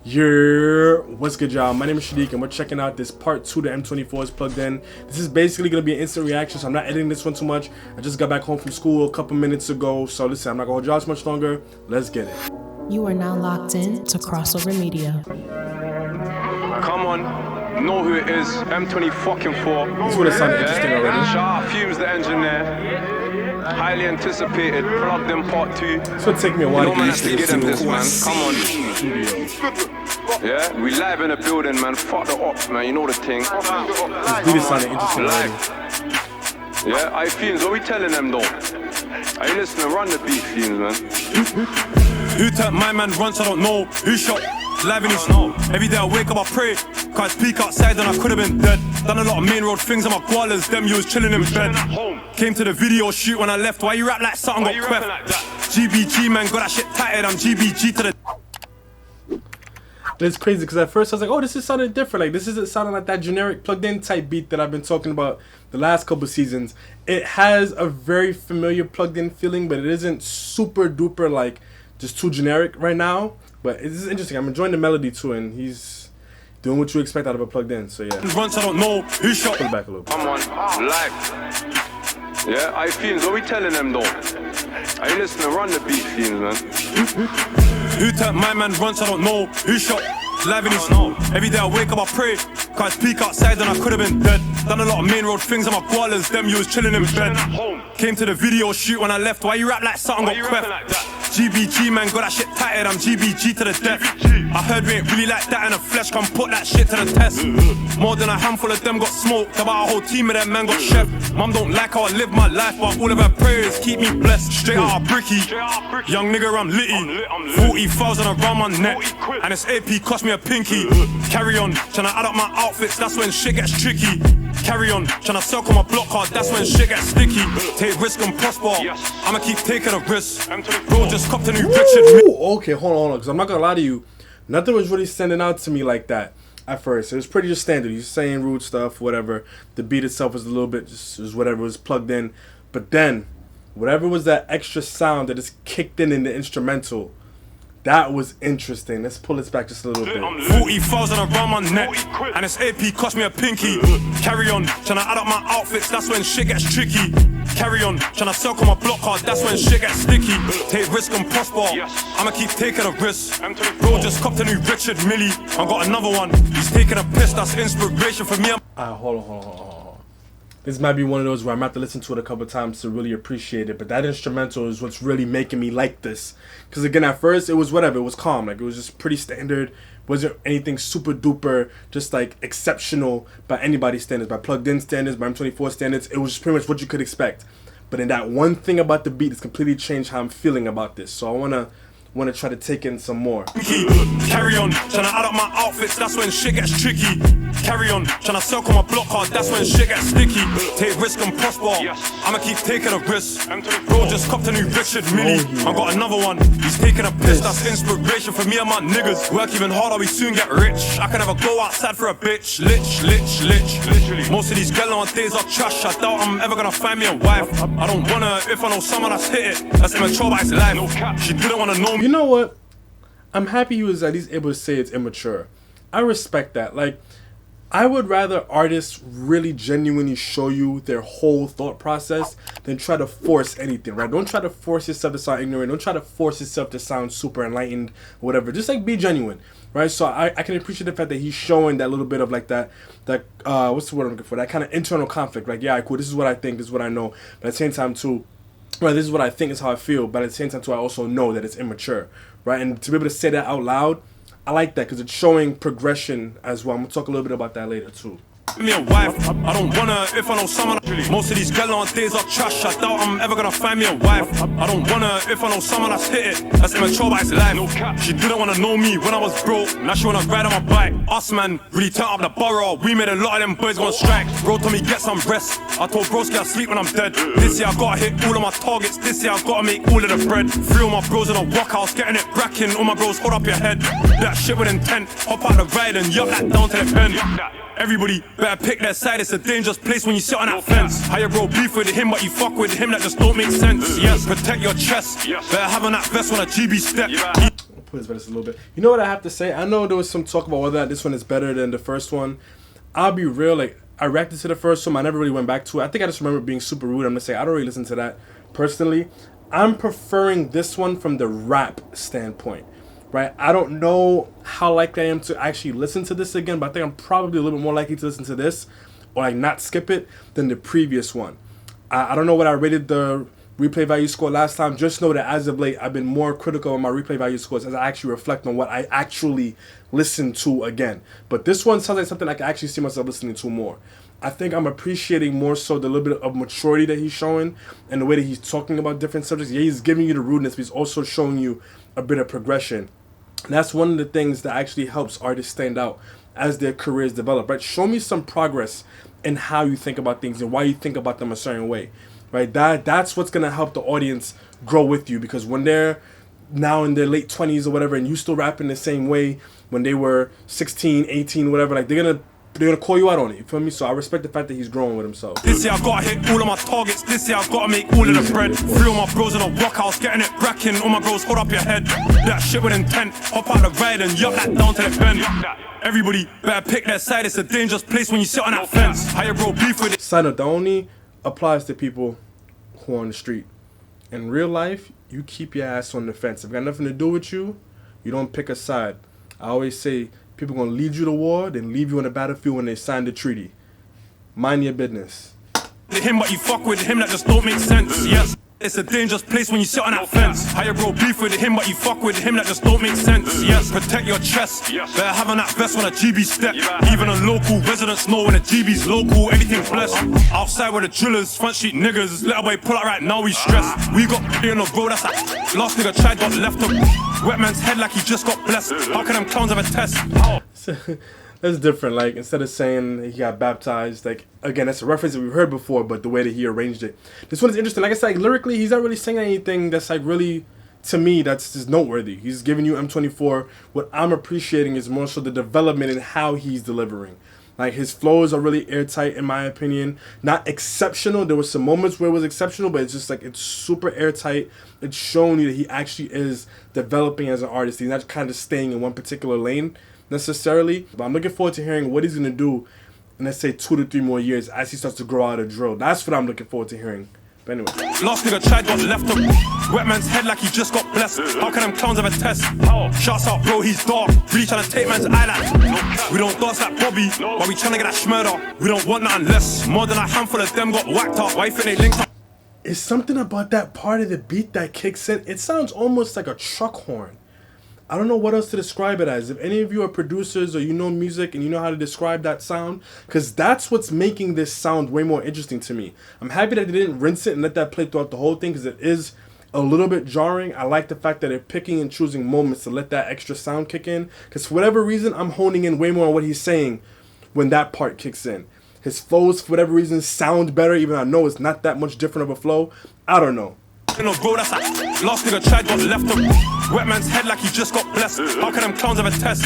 What's good, y'all? My name is Shadiq and we're checking out this part 2 the M24 is plugged in. This is basically going to be an instant reaction, so I'm not editing this one too much. I just got back home from school a couple minutes ago, so listen, I'm not going to hold y'all much longer. Let's get it. You are now locked in to Crossover Media. Come on, know who it is, M24. This would have sounded interesting already. Shout out Fumez the engineer. Highly anticipated, plugged in part 2. This would take me a while to get used to get in this, man. Come on. studio. Yeah, we live in the building, man. Fuck the ops, man. You know the thing. This beat is sounding interesting already. Yeah, I Fumez, what we telling them though? Are you listening? Run the beat, Fumez, man. Who turned my man runs, I don't know. Who shot live in his snow? Every day I wake up, I pray. Can't speak outside and I could have been dead. Done a lot of main road things on my koalas, them you was chilling in bed. Came to the video shoot when I left. Why you rap like something got queft? Like GBG, man, got that shit tatted. I'm GBG to the... It's crazy because at first I was like, oh, this is sounding different. Like, this isn't sounding like that generic plugged in type beat that I've been talking about the last couple seasons. It has a very familiar plugged in feeling, but it isn't super duper like just too generic right now. But this is interesting. I'm enjoying the melody too, and he's doing what you expect out of a plugged in. So yeah. Runs, I don't know. Who shot? Pull it back a little bit. Come on, live. Yeah, I Fumez, what we telling them though? Are you listening? Run the beat, Fumez, man. Who turned my man runs, I don't know. Who shot live in his snow? Every day I wake up, I pray. Can't speak outside and I could have been dead. Done a lot of main road things on my koalas, them you was chilling in bed. Came to the video shoot when I left. Why you rap like something got queft? Like GBG, man, got that shit tatted. I'm GBG to the death. I heard we ain't really like that in the flesh. Come put that shit to the test. More than a handful of them got smoked. About a whole team of them man got chef. Mum don't like how I live my life, but all of her prayers keep me blessed. Straight out of bricky. Young nigga, I'm litty. 40,000 around my neck. And this AP cost me a pinky. Carry on, tryna add up my outfits, that's when shit gets tricky. Carry on, tryna circle my block card, that's when shit gets sticky. Take risk and prosper, I'ma keep taking a risk. Bro, just copped a new Richard. Okay, hold on, because I'm not gonna lie to you. Nothing was really standing out to me like that at first. It was pretty just standard. He's saying rude stuff, whatever. The beat itself was a little bit just whatever was plugged in. But then, whatever was that extra sound that is kicked in the instrumental, that was interesting. Let's pull this back just a little bit. 40,000 around my neck, and this AP cost me a pinky. Carry on, tryna add up my outfits, that's when shit gets tricky. Carry on, tryna circle my block card, that's when shit gets sticky. Take risk and prosper, I'ma keep taking a risk. Bro, just copped a new Richard Millie, I got another one. He's taking a piss, that's inspiration for me. Hold on. This might be one of those where I'm gonna have to listen to it a couple times to really appreciate it. But that instrumental is what's really making me like this. Because again, at first it was whatever, it was calm. Like, it was just pretty standard. Wasn't anything super duper, just like exceptional by anybody's standards, by plugged in standards, by M24 standards. It was just pretty much what you could expect. But in that one thing about the beat, it's completely changed how I'm feeling about this. So I wanna try to take in some more. Carry on, tryna add up my outfits, that's when shit gets tricky. Carry on, tryna circle my block card, that's when shit gets sticky. Take risk and prosper, I'ma keep taking a risk. Bro, just copped a new Richard Millie, I got another one. He's taking a piss, that's inspiration for me and my niggas. Work even harder, we soon get rich. I can never go outside for a bitch. Lich. Literally. Most of these girls on days are trash. I doubt I'm ever gonna find me a wife. I don't wanna, if I know someone that's hit it. That's immature, but it's life. She didn't wanna know me. You know what? I'm happy he was at least able to say it's immature. I respect that. Like, I would rather artists really genuinely show you their whole thought process than try to force anything, right? Don't try to force yourself to sound ignorant. Don't try to force yourself to sound super enlightened or whatever. Just like be genuine, right? So I can appreciate the fact that he's showing that little bit of like that what's the word I'm looking for? That kind of internal conflict. Like, yeah, cool, this is what I think, this is what I know. But at the same time too, right, this is what I think is how I feel, but at the same time too, I also know that it's immature, right? And to be able to say that out loud, I like that because it's showing progression as well. I'm gonna talk a little bit about that later too. Me a wife, I don't wanna, if I know someone. Most of these girls on days are trash. I doubt I'm ever gonna find me a wife. I don't wanna, if I know someone that's hit it. That's immature, but it's life. She didn't wanna know me when I was broke. Now she wanna ride on my bike. Us man, really turn up the borough. We made a lot of them boys go on strike. Bro told me get some rest. I told broski I sleep when I'm dead. This year I gotta hit all of my targets. This year I gotta make all of the bread. 3 of my bros in a workhouse, getting it bracking. All my bros hold up your head. That shit with intent. Hop out the ride and yuck that down to the pen. Everybody better pick their side, it's a dangerous place when you sit on that fence. How you bro beef with him, but you fuck with him, that just don't make sense. Yes, protect your chest. Better have on that vest when a GB step. put his verse a little bit. You know what I have to say? I know there was some talk about whether or not this one is better than the first one. I'll be real, like, I reacted to the first one. I never really went back to it. I think I just remember being super rude. I'm going to say I don't really listen to that personally. I'm preferring this one from the rap standpoint, right? I don't know how likely I am to actually listen to this again, but I think I'm probably a little bit more likely to listen to this or like not skip it than the previous one. I don't know what I rated the replay value score last time. Just know that as of late, I've been more critical on my replay value scores as I actually reflect on what I actually listen to again. But this one sounds like something I can actually see myself listening to more. I think I'm appreciating more so the little bit of maturity that he's showing and the way that he's talking about different subjects. Yeah, he's giving you the rudeness, but he's also showing you a bit of progression. And that's one of the things that actually helps artists stand out as their careers develop, right? Show me some progress in how you think about things and why you think about them a certain way, right? That's what's going to help the audience grow with you, because when they're now in their late 20s or whatever and you still rapping the same way when they were 16, 18, whatever, like they're gonna call you out on it, you feel me? So I respect the fact that he's growing with himself. This year I gotta hit all of my targets. This year I gotta make all of the bread. 3 of my bros in a workhouse, getting it bracking. All my bros, hold up your head. That shit with intent. Hop out the ride and yup that down to the bend. Everybody better pick their side. It's a dangerous place when you sit on that fence. How you bro beef with it? Side note, that only applies to people who are on the street. In real life, you keep your ass on the fence. If it got nothing to do with you, you don't pick a side. I always say, people gonna lead you to war, then leave you on the battlefield when they sign the treaty. Mind your business. Him, but you fuck with him, that just don't make sense. Yes, it's a dangerous place when you sit on that fence. How you bro beef with him, but you fuck with him, that just don't make sense. Yes, protect your chest. Better have on that vest when a GB step. Even a local residents know when a GB's local, everything blessed. Outside with the drillers, front street niggas. Little boy pull out right now, we stressed. We got in the road, that's like last nigga tried, got left up. Wet man's head like he just got blessed. How can them clowns have a test? That's different. Like, instead of saying he got baptized, like, again, that's a reference that we've heard before, but the way that he arranged it. This one is interesting. Like I said, like, lyrically, he's not really saying anything that's, like, really, to me, that's just noteworthy. He's giving you M24. What I'm appreciating is more so the development in how he's delivering. Like, his flows are really airtight, in my opinion. Not exceptional. There were some moments where it was exceptional, but it's just, like, it's super airtight. It's showing you that he actually is developing as an artist. He's not kind of staying in one particular lane necessarily, but I'm looking forward to hearing what he's going to do in, let's say, 2 to 3 more years as he starts to grow out of drill. That's what I'm looking forward to hearing. But anyway. Last nigga tried, got left up. Wet man's head like he just got blessed. How can them clowns have a test? Shots out, bro, he's dark. Really trying to take man's eyelash. We don't dance like Bobby, but we trying to get that schmurder. We don't want nothing less. More than a handful of them got whacked up. Why you think they linked up? It's something about that part of the beat that kicks in. It sounds almost like a truck horn. I don't know what else to describe it as. If any of you are producers or you know music and you know how to describe that sound, because that's what's making this sound way more interesting to me. I'm happy that they didn't rinse it and let that play throughout the whole thing, because it is a little bit jarring. I like the fact that they're picking and choosing moments to let that extra sound kick in, because for whatever reason, I'm honing in way more on what he's saying when that part kicks in. His flows, for whatever reason, sound better, even though I know it's not that much different of a flow. I don't know. In a road, that's like last nigga tried, got left up. Wet man's head like he just got blessed. How can them clowns have a test?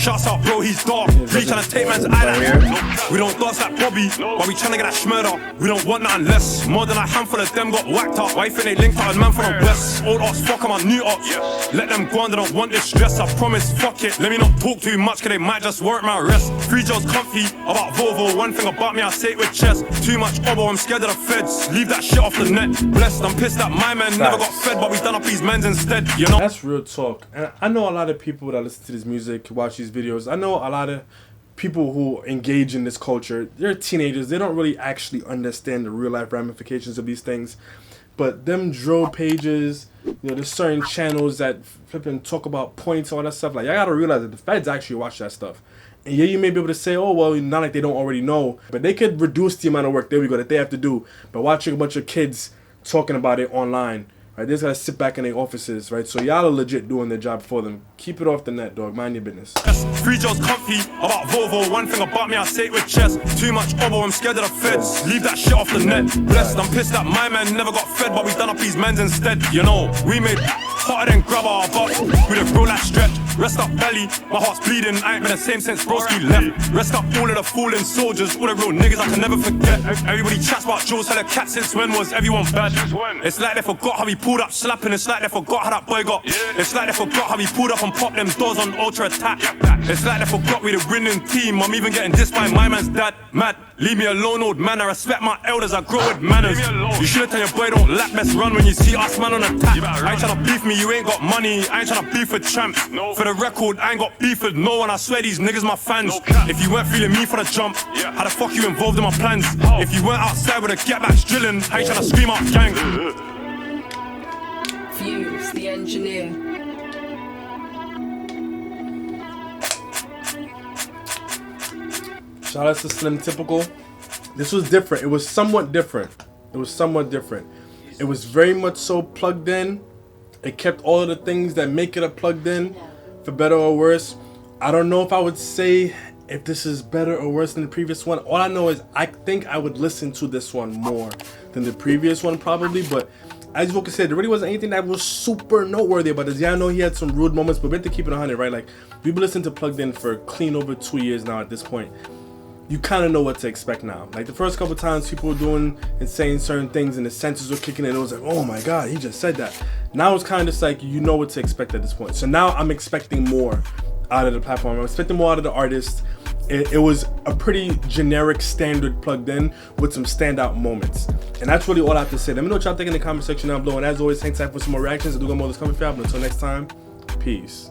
Shots out, bro, he's dark. Really trying to take man's eyelash. We don't dance like Bobby, but we trying to get that schmurder. We don't want nothing less. More than a handful of them got whacked up. Why you think they linked up a man from the west? Old ops, fuck 'em, my new ops. Let them go on, they don't want this stress. I promise, fuck it. Let me not talk too much, cause they might just warrant my rest. 3 Joes comfy, about Volvo. One thing about me, I say it with chest. Too much obo, I'm scared of the feds. Leave that shit off the net. Blessed, I'm pissed that my man never got fed, but we done up these men's instead, you know? That's real talk. And I know a lot of people that listen to this music, watch these videos. I know a lot of people who engage in this culture. They're teenagers. They don't really actually understand the real life ramifications of these things. But them drill pages, you know, there's certain channels that flip and talk about points, all that stuff. Like, I gotta realize that the feds actually watch that stuff. And yeah, you may be able to say, oh, well, not like they don't already know. But they could reduce the amount of work, there we go, that they have to do by watching a bunch of kids talking about it online, right? They just gotta sit back in their offices, right? So y'all are legit doing their job for them. Keep it off the net, dog. Mind your business. 3 Joes comfy, about Volvo. One thing about me, I say it with chest. Too much obo, I'm scared of the feds. Leave that shit off the net. Blessed, I'm pissed that my man never got fed, but we done up these men's instead. You know, we made hotter than grubber, but with a bro like stretch. Rest up belly, my heart's bleeding. I ain't been the same since broski left. Rest up all of the fallen soldiers, all the real niggas I can never forget. Everybody chats about Joe's hella cat since when was everyone bad? It's like they forgot how he pulled up slapping. It's like they forgot how that boy got. It's like they forgot how he pulled up and popped them doors on ultra attack. It's like they forgot we the winning team. I'm even getting dissed by my man's dad. Mad, leave me alone, old man. I respect my elders, I grow with manners. You should've tell your boy don't lap, best run when you see us man on attack. I ain't tryna beef me, you ain't got money. I ain't tryna beef with champ. For the record, I ain't got beef with no one. I swear these niggas my fans. If you weren't feeling me for the jump, how the fuck you involved in my plans? If you weren't outside with a get backs drilling, I ain't tryna scream out gang. Fumez, the engineer. Shout out to Slim Typical. This was different. It was somewhat different. It was very much so plugged in. It kept all of the things that make it a plugged in, for better or worse. I don't know if I would say if this is better or worse than the previous one. All I know is I think I would listen to this one more than the previous one probably, but as you said, there really wasn't anything that was super noteworthy about this. Yeah, I know he had some rude moments, but we have to keep it 100, right? Like, we've been listening to Plugged In for clean over 2 years now at this point. You kind of know what to expect now. Like, the first couple times people were doing and saying certain things and the senses were kicking in, it was like, oh my God, he just said that. Now it's kind of just like, you know what to expect at this point. So now I'm expecting more out of the platform. I'm expecting more out of the artist. It was a pretty generic standard Plugged In with some standout moments. And that's really all I have to say. Let me know what y'all think in the comment section down below. And as always, hang tight for some more reactions. I do got more of this coming for y'all. But until next time, peace.